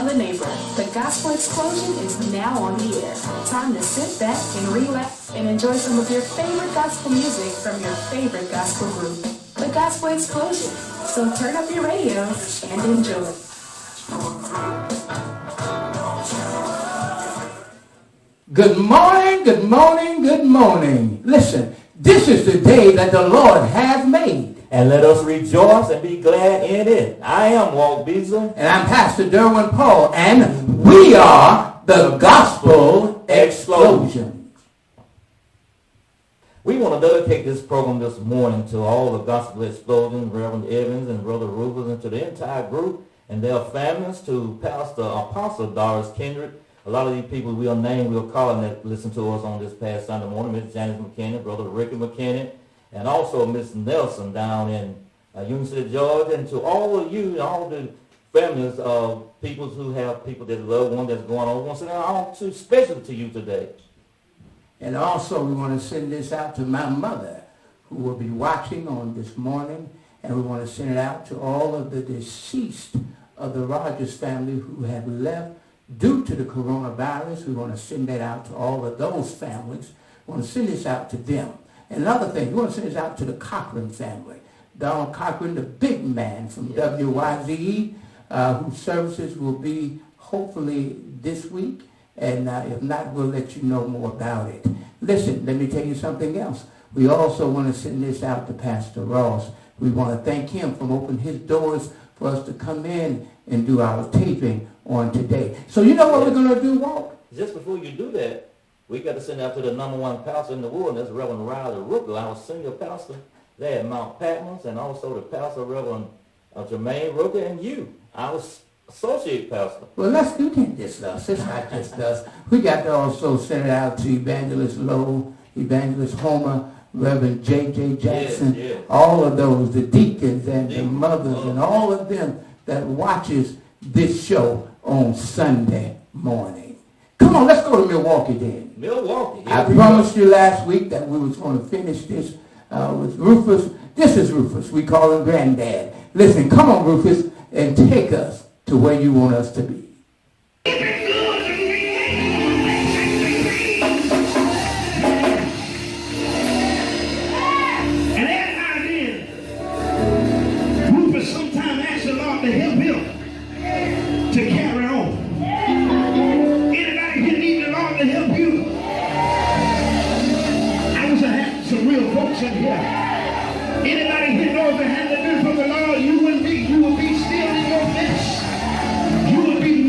Mother Neighbor. The Gospel Explosion is now on the air. Time to sit back and relax and enjoy some of your favorite gospel music from your favorite gospel group. The Gospel Explosion. So turn up your radio and enjoy. Good morning, good morning, good morning. Listen, this is the day that the Lord has made. And let us rejoice and be glad in it. I am Walt Beasley. And I'm Pastor Derwin Paul. And we are the Gospel Explosion. We want to dedicate this program this morning to all the Gospel Explosion, Reverend Evans and Brother Rufus, and to the entire group and their families, to Pastor Apostle Doris Kendrick. A lot of these people we'll name, we'll call that listen to us on this past Sunday morning. Miss Janice McKinney, Brother Ricky McKinney, and also Miss Nelson down in Union City, Georgia, and to all of you, all the families of people who have people that love one that's going on. We want to send it out to special to you today. And also we want to send this out to my mother, who will be watching on this morning, and we want to send it out to all of the deceased of the Rogers family who have left due to the coronavirus. We want to send that out to all of those families. We want to send this out to them. And another thing, we want to send this out to the Cochran family. Donald Cochran, the big man from WYZE, whose services will be hopefully this week. And if not, we'll let you know more about it. Listen, let me tell you something else. We also want to send this out to Pastor Ross. We want to thank him for opening his doors for us to come in and do our taping on today. So you know what we're going to do, Walt? Just before you do that, we got to send out to the number one pastor in the world, and that's Reverend Riley Rooker, our senior pastor there at Mount Patmos, and also the pastor, Reverend Jermaine Rooker, and you, our associate pastor. Well, let's do this stuff. It's not just us. We got to also send it out to Evangelist Lowe, Evangelist Homer, Reverend J.J. Jackson, yes. all of those, the deacons and the mothers and all of them that watches this show on Sunday morning. Come on, let's go to Milwaukee then. Milwaukee. I promised you last week that we was going to finish this with Rufus. This is Rufus. We call him Granddad. Listen, come on, Rufus, and take us to where you want us to be. And as I did, Rufus sometimes asked the Lord to help him to carry on. Anybody here need the Lord to help you? I wish I had some real folks in here. Anybody here know if it hadn't been for the Lord, you would be still in your mess. You would be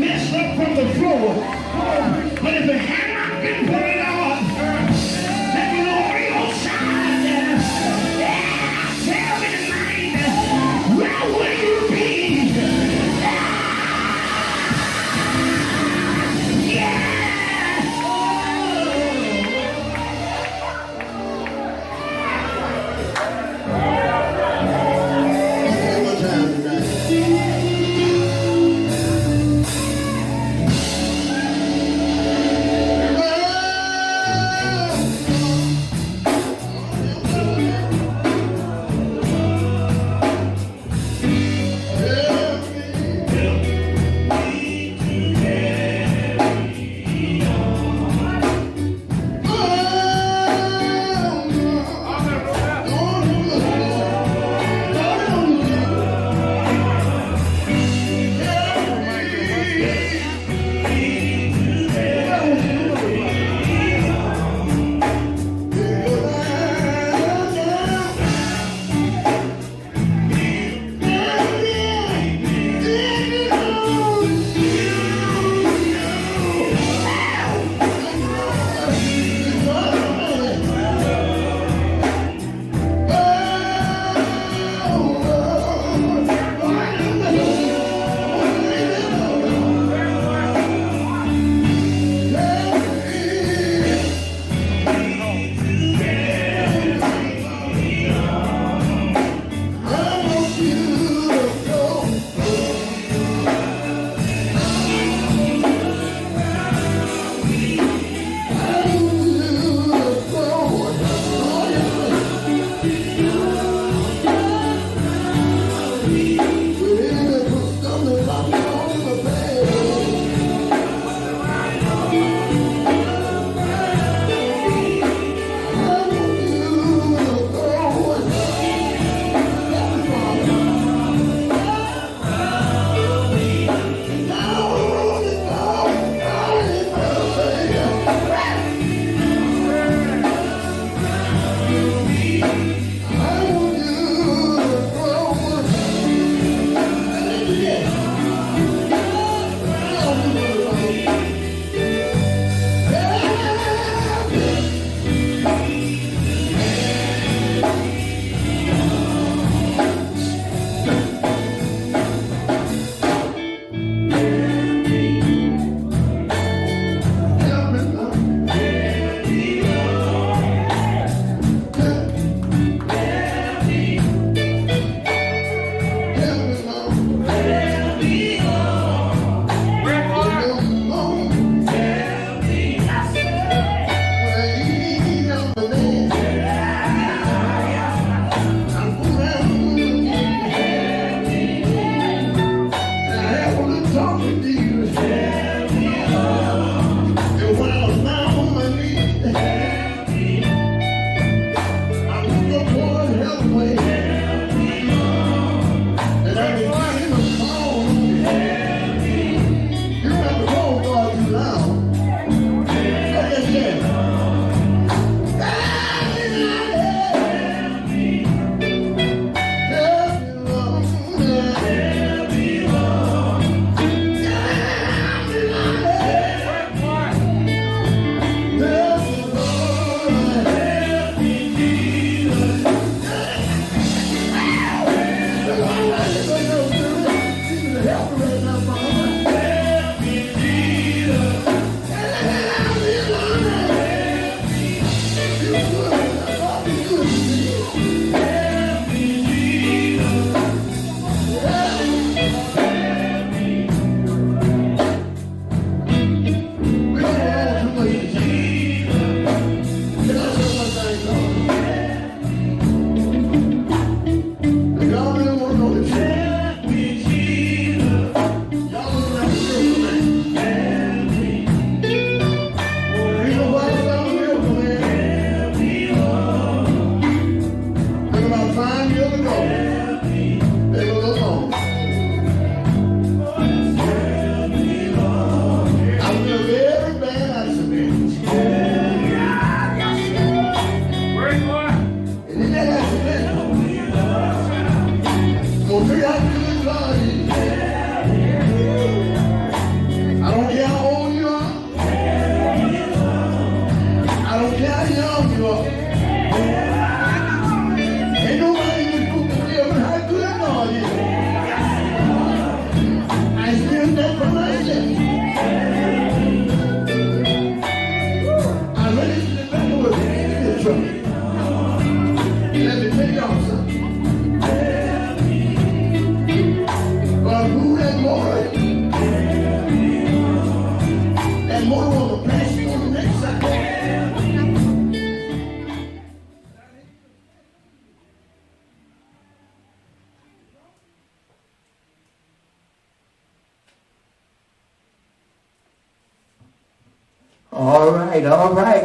All right,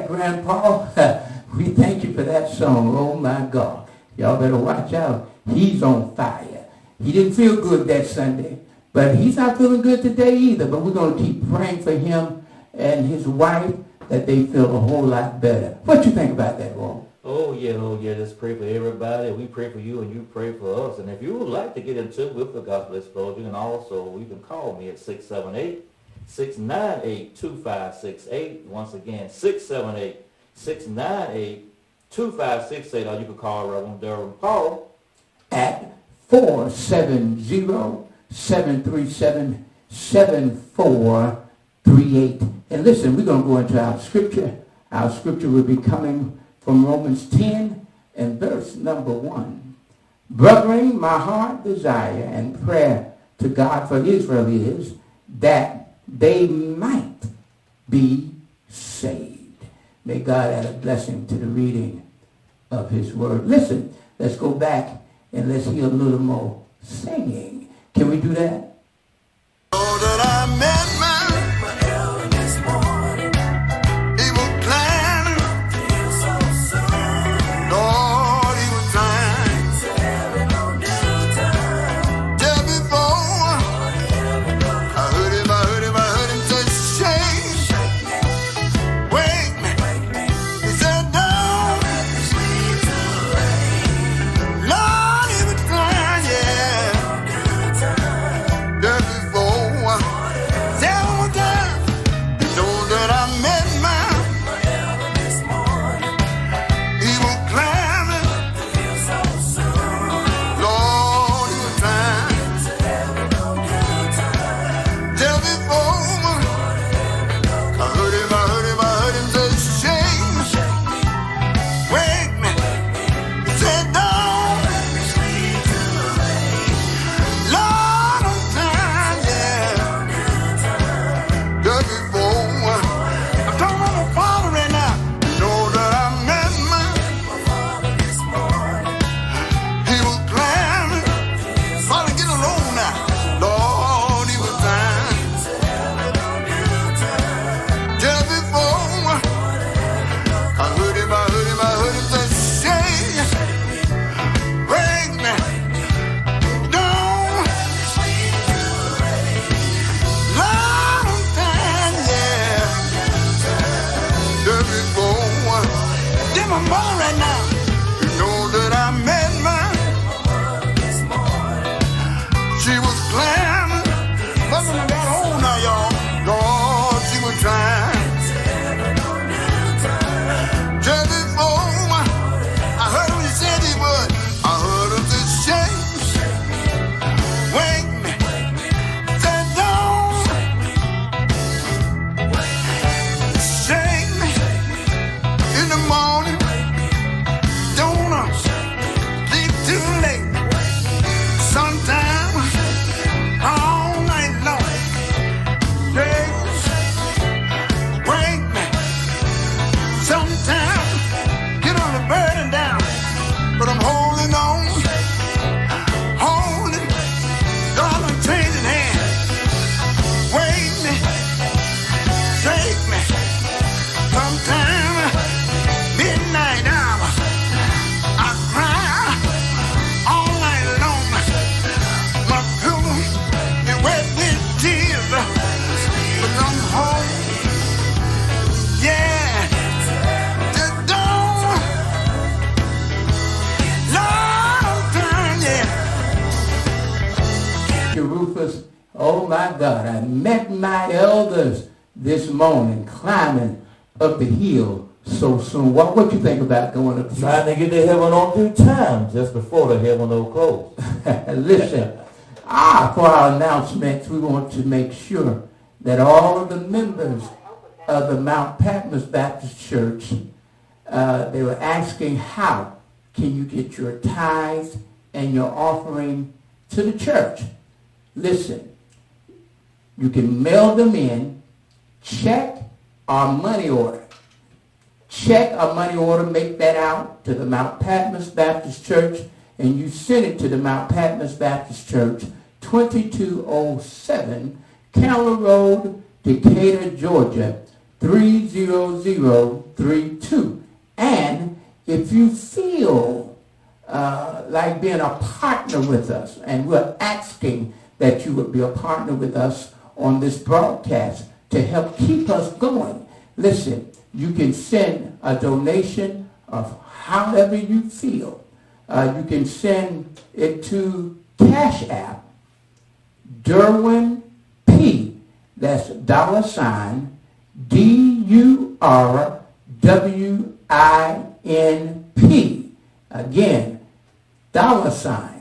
Grandpa. We thank you for that song. Oh, my God. Y'all better watch out. He's on fire. He didn't feel good that Sunday, but he's not feeling good today either. But we're going to keep praying for him and his wife that they feel a whole lot better. What you think about that, Walt? Oh, yeah. Let's pray for everybody. We pray for you and you pray for us. And if you would like to get into it with the Gospel Explosion, and also you can call me at 678-698-2568. Once again, 678-698-2568. Or you can call Reverend Darren Paul at 470-737-7438. And listen, we're going to go into our scripture. Our scripture will be coming from Romans 10 and verse number 1. Brethren, my heart desire and prayer to God for Israel is that they might be saved. May God add a blessing to the reading of his word. Listen, let's go back and let's hear a little more singing. Can we do that? Oh, that I met my elder this morning. He was planning. Feel so soon. Lord, he was trying. Telling no new time. Tell before. I heard him say, shake me. Wake me. He said, no. Lord, he was trying, yeah. Tell before. Tell one time. You know that I met my elder this morning. He was climbing. Feel so soon. Lord, he was trying. Tell before. I heard him say, shake me. Wake me. He said, no. Lord, I'm tired, yeah. Just before. I'm talking about my father right now. You know that I met my father this morning. He was climbing. Father, get alone now. Lord, he was tired. Just before. I heard him say, shake. Wake me. No. Lord, I'm tired, yeah. Just before. Get my mother right now. You know that I met my this morning. She was climbing. Nothing I got on now, y'all. Lord, she was trying. Just before. I heard him, he said he would. I heard him say, shake. Wake me. Said, don't. Shake me. In the morning. Don't leave too late. Sometime. All night long. Shake. Wake me. Sometime. Get on the burden down. But I'm holding on. Holding. God, I'm changing hands. Wake me. Shake me. Sometime. Midnight hour. I cry all night long. My pillow is wet with tears. But I'm home. Yeah. The dawn. Lord, I'm trying, yeah. You, Rufus. Oh, my God. I met my elders this morning climbing up the hill so soon. What you think about going up the hill? trying to get to heaven on due time just before the heaven will close. Listen, for our announcements, we want to make sure that all of the members of the Mount Patmos Baptist Church, they were asking how can you get your tithes and your offering to the church. Listen, you can mail them in, check or money order. Check or money order, make that out to the Mount Patmos Baptist Church, and you send it to the Mount Patmos Baptist Church, 2207 Candler Road, Decatur, Georgia, 30032. And if you feel like being a partner with us, and we're asking that you would be a partner with us on this broadcast to help keep us going. Listen, you can send a donation of however you feel. You can send it to Cash App, Derwin P. That's $DURWINP. Again, $DURWINP.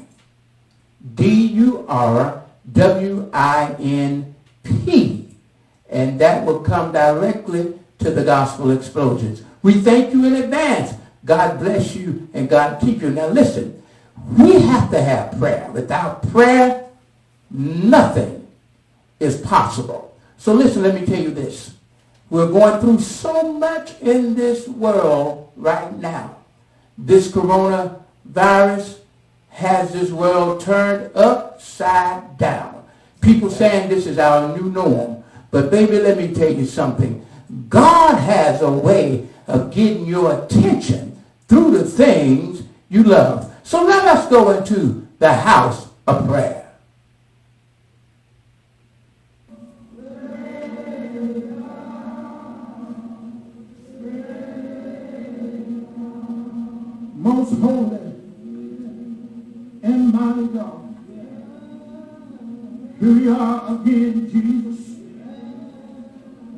And that will come directly to the Gospel Explosions. We thank you in advance. God bless you and God keep you. Now listen, we have to have prayer. Without prayer, nothing is possible. So listen, let me tell you this. We're going through so much in this world right now. This coronavirus has this world turned upside down. People saying this is our new norm. But baby, let me tell you something. God has a way of getting your attention through the things you love. So let us go into the house of prayer. Most holy and mighty God, here we are again, Jesus,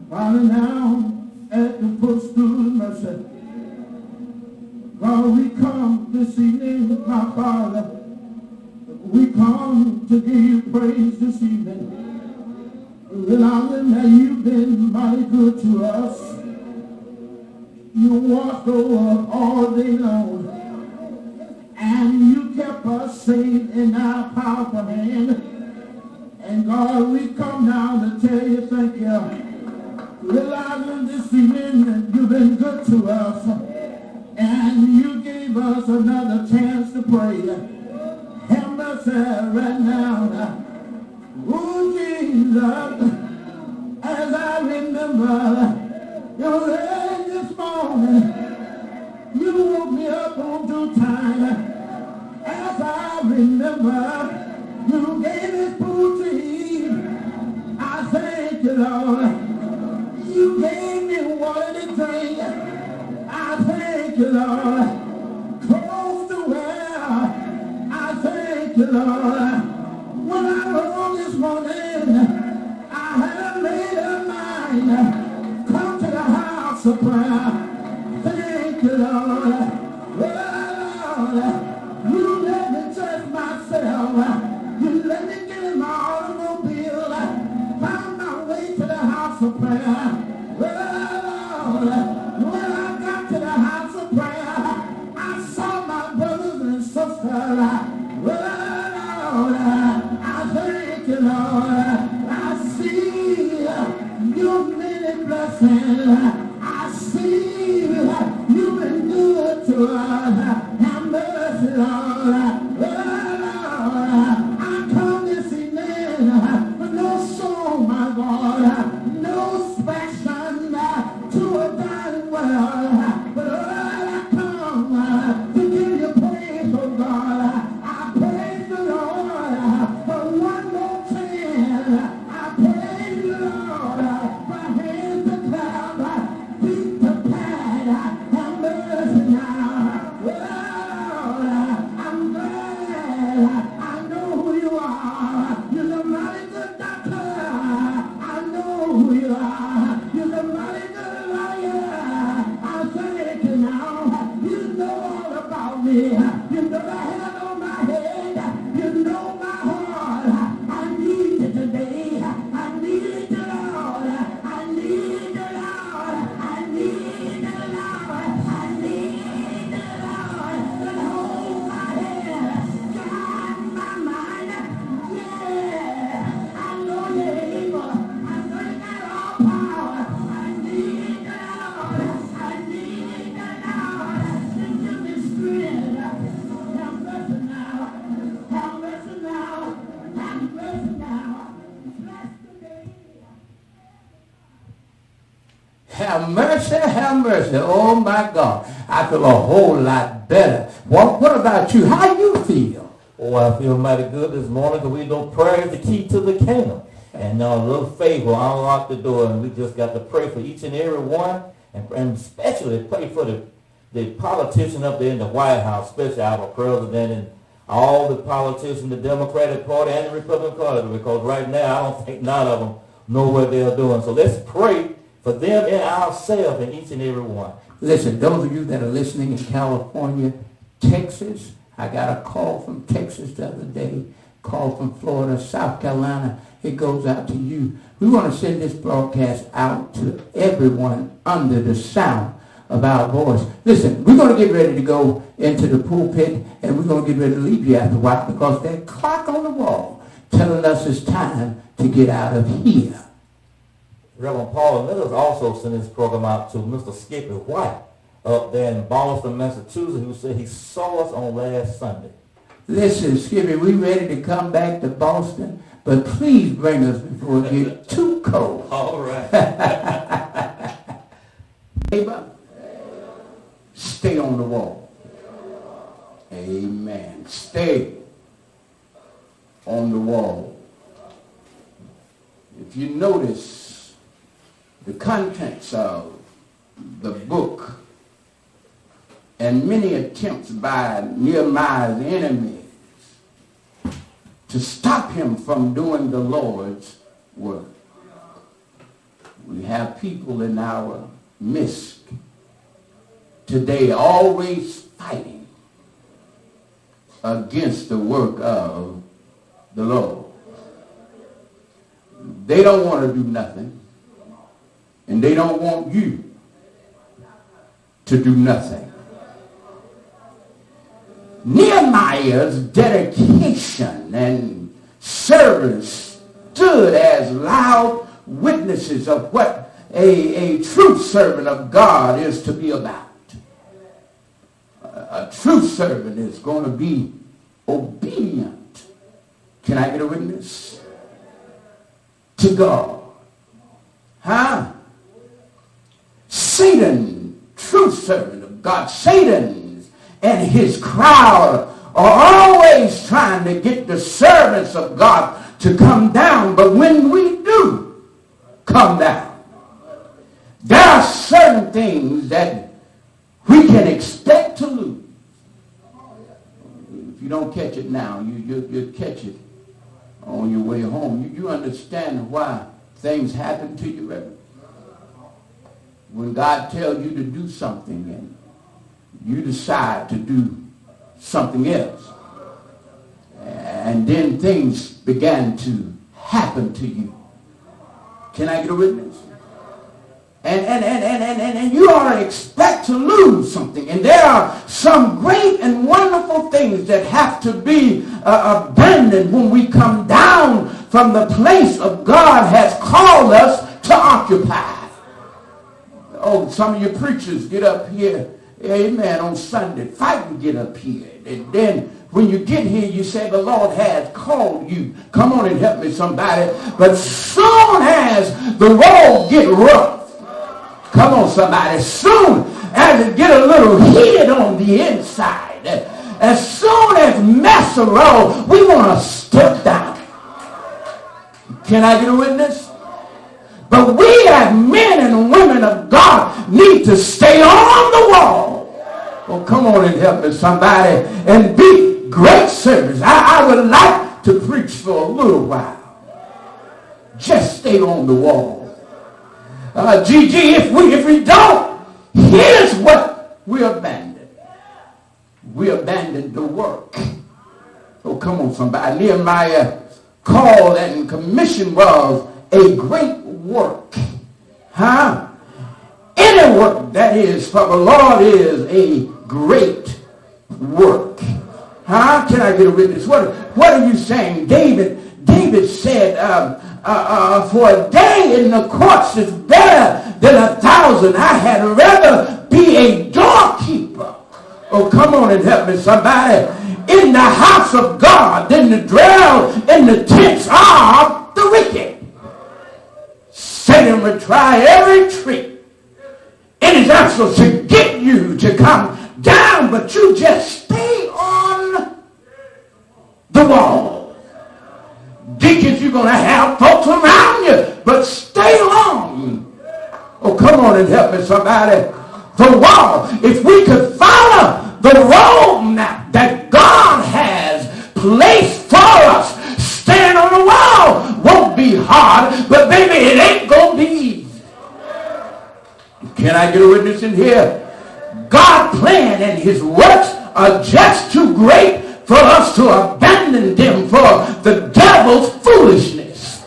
bowing down at the footstool of mercy. God, we come this evening, my Father. We come to give you praise this evening, realizing that you've been mighty good to us. You watched over us all day long, and you kept us safe in our powerful hand. And God, we come now to tell you thank you. Realizing this evening that you've been good to us, and you gave us another chance to pray. Have mercy right now. Oh, Jesus, as I remember your early this morning, you woke me up on due time. As I remember, you gave me food to eat. I thank you, Lord. You gave me water to drink. I thank you, Lord. Clothes to wear. I thank you, Lord. When I rose this morning, I had made up mind. Come to the house of prayer. Thank you, Lord. Well, Lord, you let me touch myself. You let me get in my automobile. Found my way to the house of prayer. Well, Lord, when I got to the house of prayer, I saw my brothers and sisters. Well, Lord, I thank you, Lord. I see your many blessings. I see you've been good to us. Have mercy, Lord. Well, Lord, I come this evening with no song, my God, no special to a dying world. But Lord, I come to give you praise, oh God. I praise the Lord for one more chance. I praise the Lord for hands to clap, feet to pat, have mercy now. Well, I'm glad I know who you are. You're the mighty good doctor. I Have mercy, have mercy. Oh, my God. I feel a whole lot better. Well, what about you? How you feel? Oh, I feel mighty good this morning because we know prayer is the key to the kingdom. And a little faith will unlock the door, and we just got to pray for each and every one, and especially pray for the politician up there in the White House, especially our president and all the politicians, the Democratic Party and the Republican Party, because right now I don't think none of them know what they're doing. So let's pray for them and ourselves and each and every one. Listen, those of you that are listening in California, Texas, I got a call from Texas the other day, call from Florida, South Carolina. It goes out to you. We want to send this broadcast out to everyone under the sound of our voice. Listen, we're going to get ready to go into the pulpit, and we're going to get ready to leave you after a while because that clock on the wall telling us it's time to get out of here. Reverend Paul Miller's also sent his program out to Mr. Skippy White up there in Boston, Massachusetts, who said he saw us on last Sunday. Listen, Skippy, we ready to come back to Boston, but please bring us before it gets too cold. All right. Neighbor, stay on the wall. Amen. Stay on the wall. If you notice the contents of the book and many attempts by Nehemiah's enemies to stop him from doing the Lord's work. We have people in our midst today always fighting against the work of the Lord. They don't want to do nothing, and they don't want you to do nothing. Nehemiah's dedication and service stood as loud witnesses of what a true servant of God is to be about. A true servant is going to be obedient. Can I get a witness? To God. Huh? Satan, true servant of God, Satan and his crowd are always trying to get the servants of God to come down. But when we do come down, there are certain things that we can expect to lose. If you don't catch it now, you'll catch it on your way home. You understand why things happen to you, Reverend? When God tells you to do something and you decide to do something else, and then things began to happen to you. Can I get a witness? And you ought to expect to lose something. And there are some great and wonderful things that have to be abandoned when we come down from the place of God has called us to occupy. Oh, some of you preachers get up here, amen, on Sunday, fight and get up here. And then when you get here, you say, the Lord has called you. Come on and help me, somebody. But soon as the road get rough, come on, somebody, soon as it get a little heated on the inside, as soon as mess around, we want to step down. Can I get a witness? But we as men and women of God need to stay on the wall. Oh, come on and help me, somebody, and be great servants. I would like to preach for a little while. Just stay on the wall. If we don't, here's what we abandon. We abandoned the work. Oh, come on, somebody. Nehemiah called and commission was a great work. Huh? Any work that is for the Lord is a great work. Huh? Can I get a witness? What are you saying? David said, for a day in the courts is better than 1,000. I had rather be a doorkeeper. Oh, come on and help me, somebody. In the house of God than to dwell in the tents of the wicked. Satan would try every trick vessels to get you to come down, but you just stay on the wall. Deacons, you're going to have folks around you, but stay on. Oh, come on and help me, somebody. The wall. If we could follow the roadmap that God has placed for us, staying on the wall won't be hard, but baby, it ain't going to be easy. Can I get a witness in here? God's plan and his works are just too great for us to abandon them for the devil's foolishness.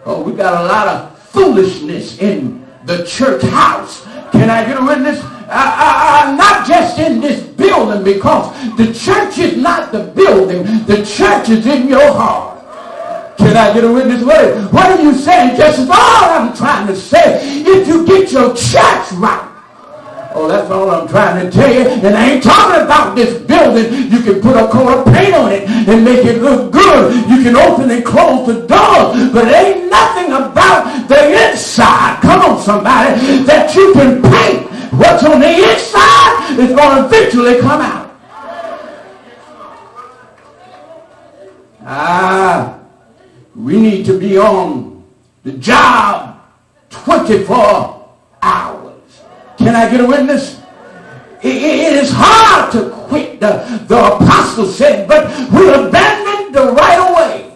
Oh, we got a lot of foolishness in the church house. Can I get a witness? Not just in this building, because the church is not the building. The church is in your heart. Can I get a witness? What are you saying? Just all I'm trying to say. If you get your church right. Oh, that's all I'm trying to tell you. And I ain't talking about this building. You can put a coat of paint on it and make it look good. You can open and close the doors. But it ain't nothing about the inside. Come on, somebody. That you can paint. What's on the inside is going to eventually come out. We need to be on the job 24 hours. Can I get a witness? It is hard to quit, the apostle said, but we abandoned the right of way.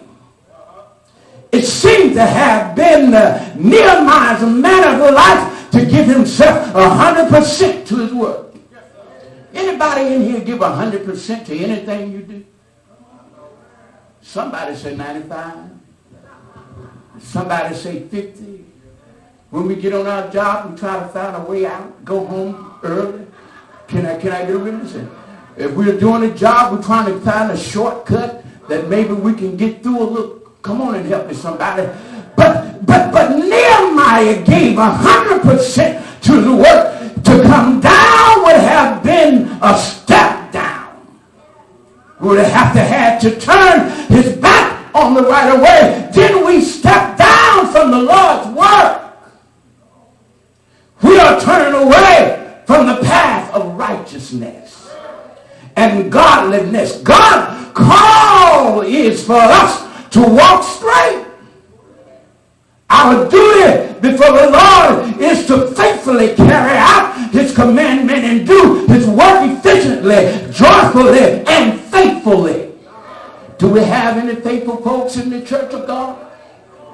It seemed to have been Nehemiah's manner of life to give himself 100% to his work. Anybody in here give 100% to anything you do? Somebody say 95. Somebody say 50. When we get on our job, we try to find a way out, go home early. Can I get a witness? If we're doing a job, we're trying to find a shortcut that maybe we can get through a little. Come on and help me, somebody. But Nehemiah gave 100% to the work. To come down would have been a step down. We would have to have to turn his back on the right of way. Then we step down from the Lord's work. We are turning away from the path of righteousness and godliness. God's call is for us to walk straight. Our duty before the Lord is to faithfully carry out his commandment and do his work efficiently, joyfully, and faithfully. Do we have any faithful folks in the church of God?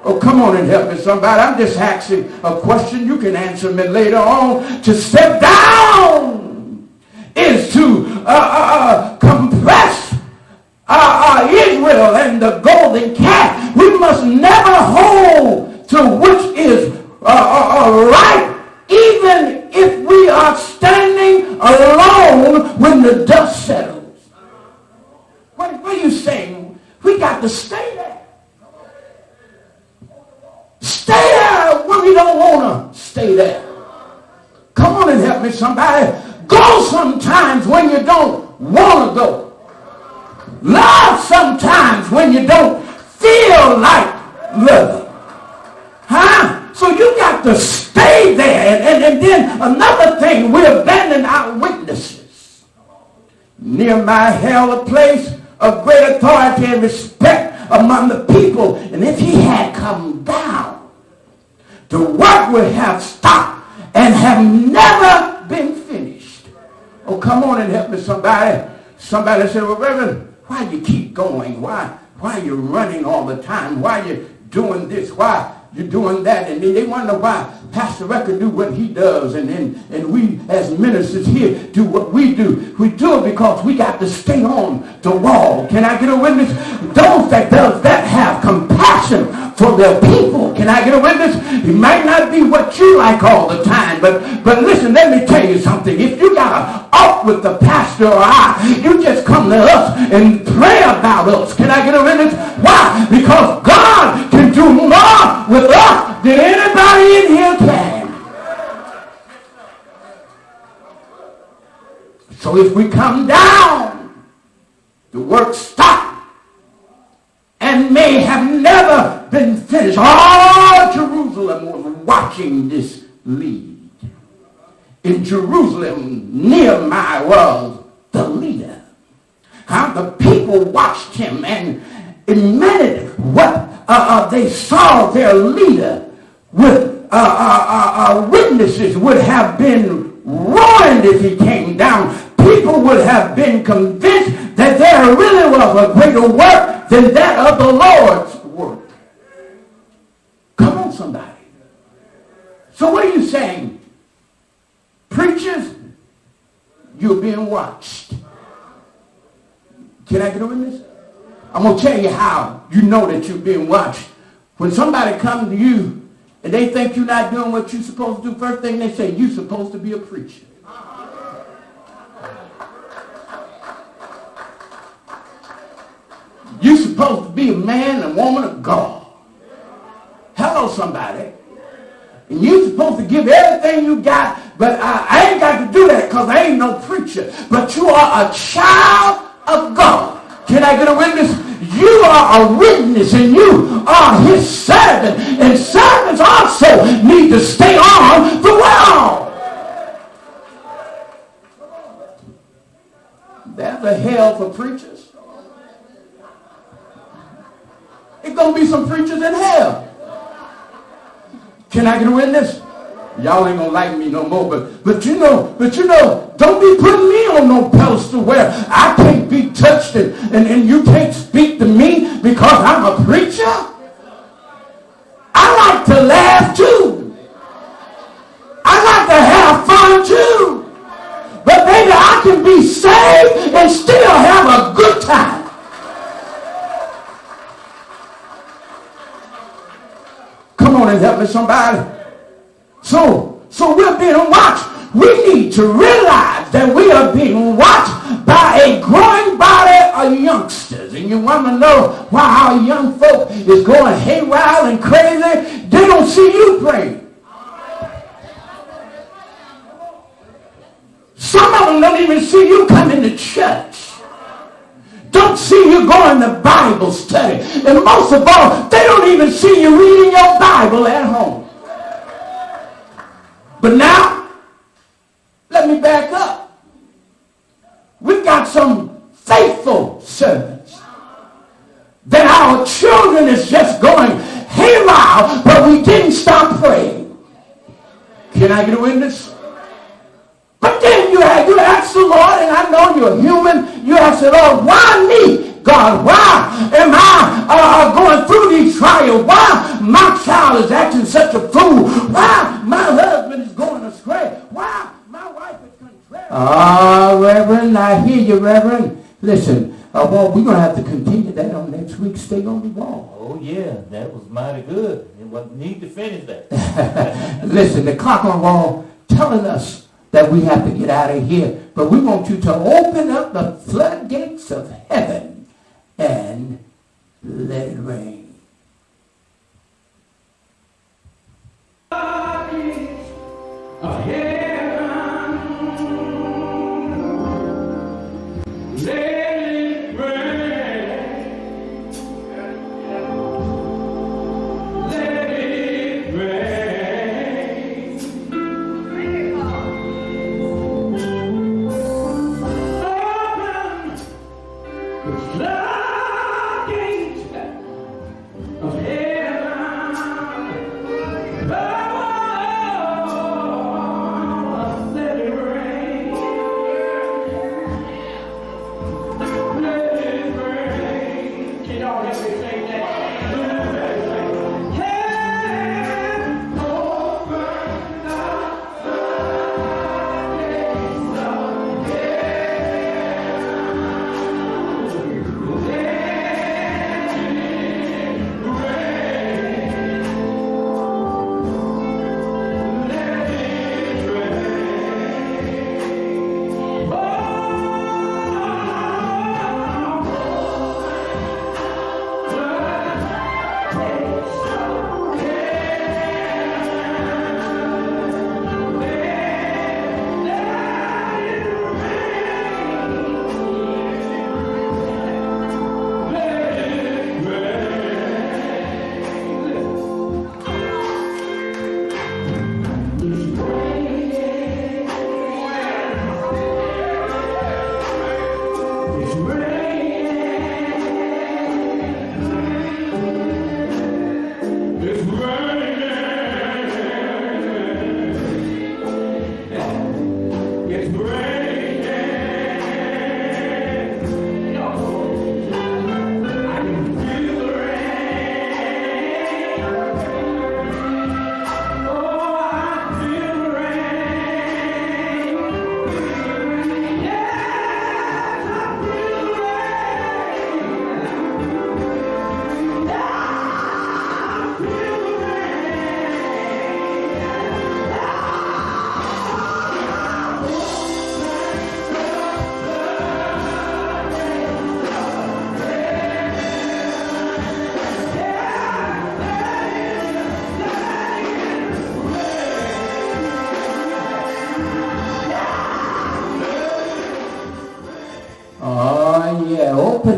Oh, come on and help me, somebody. I'm just asking a question. You can answer me later on. To step down is to compress Israel and the golden calf. We must never hold to which is right, even if we are standing alone when the dust settles. What are you saying? We got to stay there. Stay there when we don't want to stay there. Come on and help me, somebody. Go sometimes when you don't want to go. Love sometimes when you don't feel like loving. So you got to stay there. And then another thing, we abandon our witnesses. Nehemiah held a place of great authority and respect among the people. And if he had come down, the work would have stopped and have never been finished. Oh, come on and help me, somebody. Somebody said, well, Reverend, why you keep going? Why are you running all the time? Why are you doing this? Why you doing that? And then they wonder why Pastor Record do what he does, and we as ministers here do what we do. We do it because we got to stay on the wall. Can I get a witness? Those that have compassion for their people. Can I get a witness? It might not be what you like all the time, but listen, let me tell you something. If you got a out with the pastor or you just come to us and pray about us. Can I get a witness? Why? Because God can do more with us than anybody in here can. So if we come down, the work stopped and may have never been finished. All Jerusalem was watching this lead. in Jerusalem, Nehemiah was the leader. How the people watched him, and in minute what they saw their leader with witnesses would have been ruined if he came down. People would have been convinced that there really was a greater work than that of the Lord's work. Come on, somebody. So what are you saying? Preachers, you're being watched. Can I get a witness? I'm going to tell you how you know that you're being watched. When somebody comes to you and they think you're not doing what you're supposed to do, first thing they say, you're supposed to be a preacher. You're supposed to be a man and woman of God. Hello, somebody. And you're supposed to give everything you got, but I ain't got to do that because I ain't no preacher. But you are a child of God. Can I get a witness? You are a witness and you are his servant. And servants also need to stay on the wall. There's a hell for preachers. It's going to be some preachers in hell. Can I get a witness? Y'all ain't gonna like me no more, but you know, don't be putting me on no pedestal where I can't be touched and you can't speak to me because I'm a preacher. I like to laugh too. I like to have fun too. But baby, I can be saved and still have a good time. Come on and help me, somebody. So we're being watched. We need to realize that we are being watched by a growing body of youngsters. And you want to know why our young folk is going haywire and crazy? They don't see you pray. Some of them don't even see you coming to church. Don't see you going to Bible study. And most of all, they don't even see you reading your Bible at home. But now, let me back up. We've got some faithful servants that our children is just going haywire, but we didn't stop praying. Can I get a witness? But then you ask the Lord, and I know you're human, you ask the Lord, why me? God, why am I going through these trials? Why my child is acting such a fool? Why my husband is going astray? Why my wife is contrary? Reverend, I hear you, Reverend. Listen, we're going to have to continue that on next week's Stay on the Wall. Oh, yeah, that was mighty good. We need to finish that. Listen, the clock on the wall telling us that we have to get out of here. But we want you to open up the floodgates of heaven and let it rain. Of heaven, let it rain. Let it rain. Open the floodgates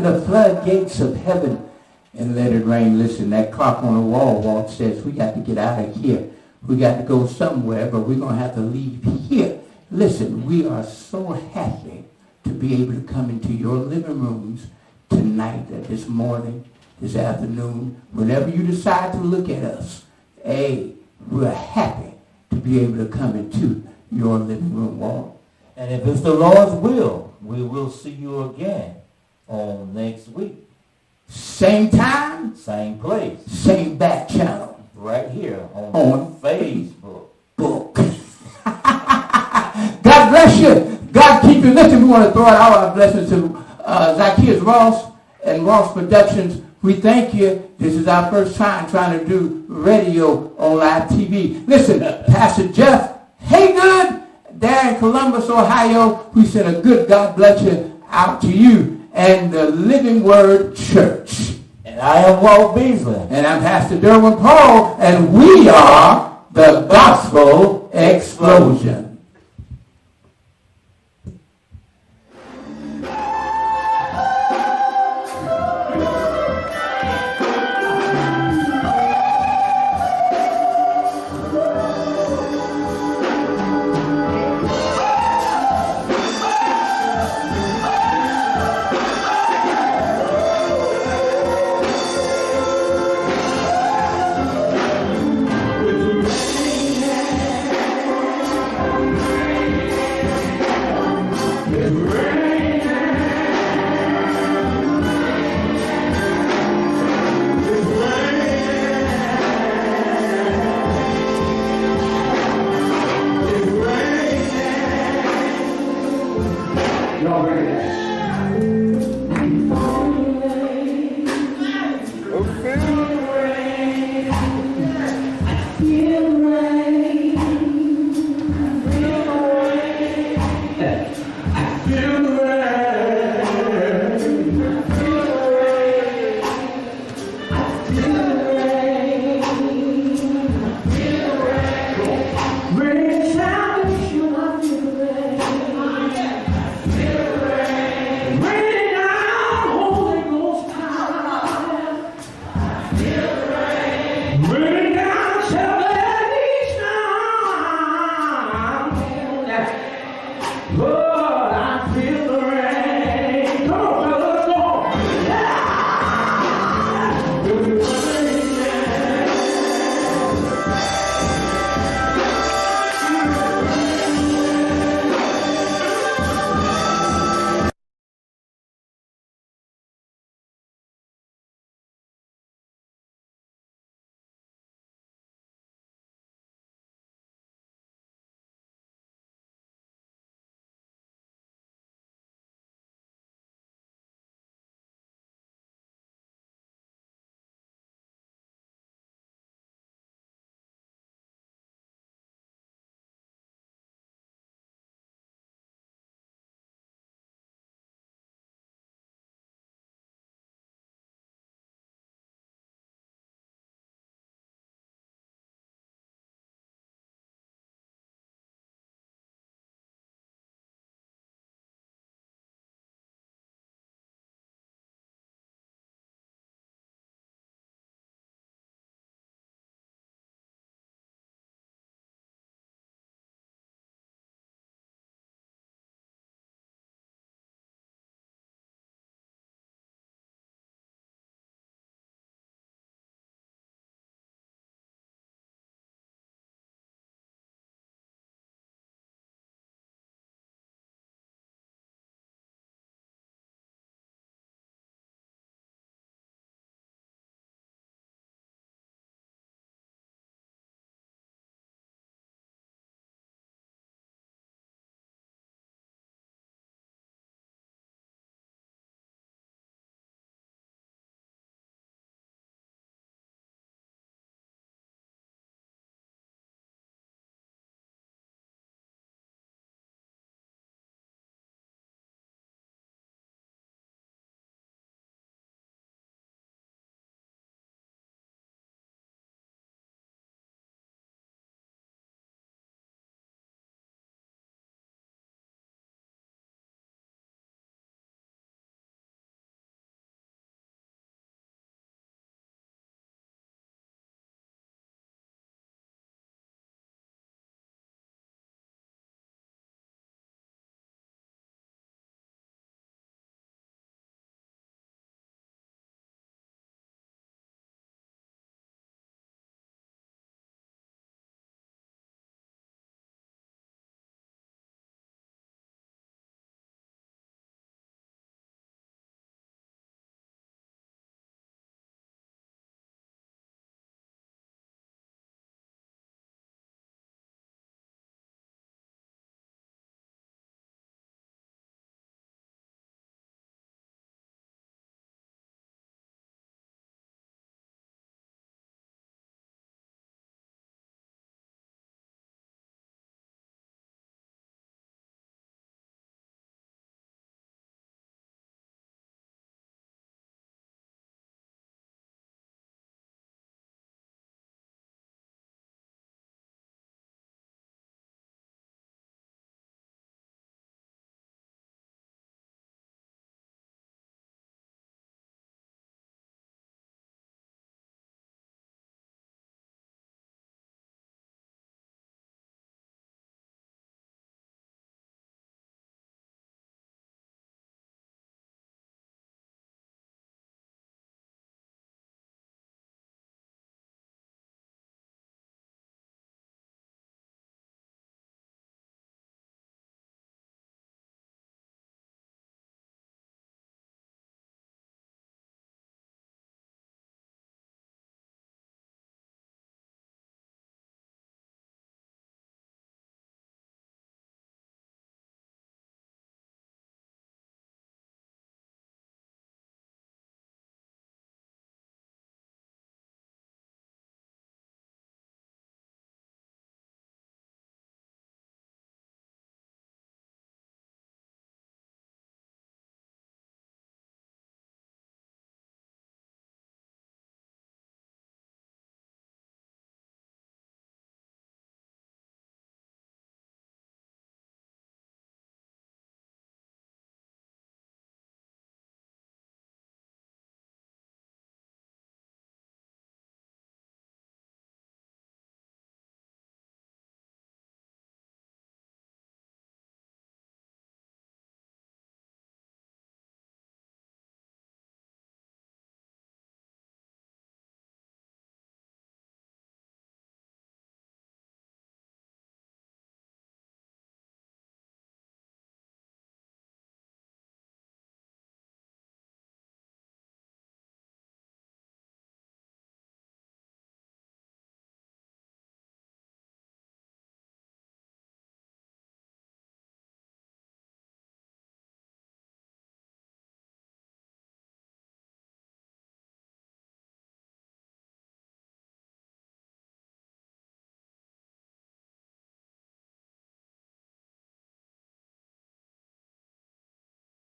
the floodgates of heaven and let it rain. Listen, that clock on the wall, Walt says, we got to get out of here. We got to go somewhere, but we're going to have to leave here. Listen, we are so happy to be able to come into your living rooms tonight, this morning, this afternoon, whenever you decide to look at us. Hey, we're happy to be able to come into your living room, Walt. And if it's the Lord's will, we will see you again on next week. Same time, same place, same back channel. Right here on Facebook. God bless you. God keep you. Listen, we want to throw out all our blessings to Zacchaeus Ross and Ross Productions. We thank you. This is our first time trying to do radio on live TV. Listen, Pastor Jeff Haygood there in Columbus, Ohio, we send a good God bless you out to you and the Living Word Church. And I am Walt Beasley. And I'm Pastor Derwin Paul, and we are the Gospel Explosion.